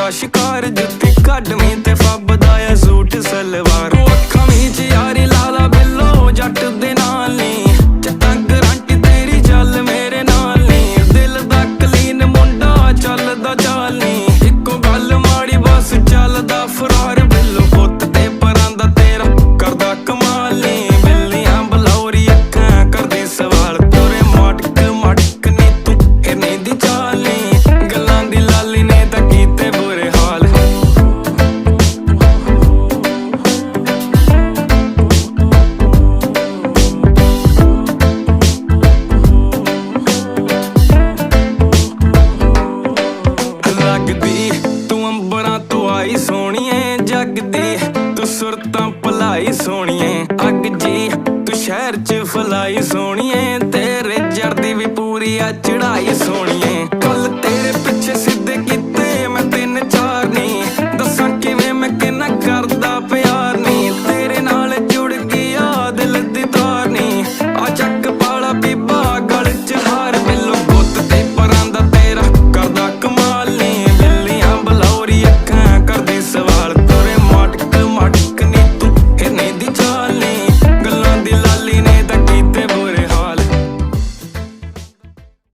तेरा शिकार जुत्ती कढमी ते फबदा है सूट सलवार अखां विच यारी लाला बिल्लो जट दे नाल नी जट्टां गरंटी तेरी चल मेरे नाल नी दिल दा कलीन मुंडा चलदा चाल नी इक्को गल माड़ी बस चलदा फरार बिल्लो पुत्त ते परां दा तेरा करदा कमाल नी बिल्लियां बलौरी अखां करदी सवाल तुरे मटक मटक नी तू हिरनी दी चाल नी गल्लां दी लाली ने तां कीते बुरे हाल लगदी तू अंबरां तो आई सोहणीए जगदी तू सुरतां भलाई सोहणीए अग जी तू शहर च फलाई सोहणीए तेरे जरदी भी पूरी आ चढ़ाई सोहणीए कल तेरे पिछे सिद्धे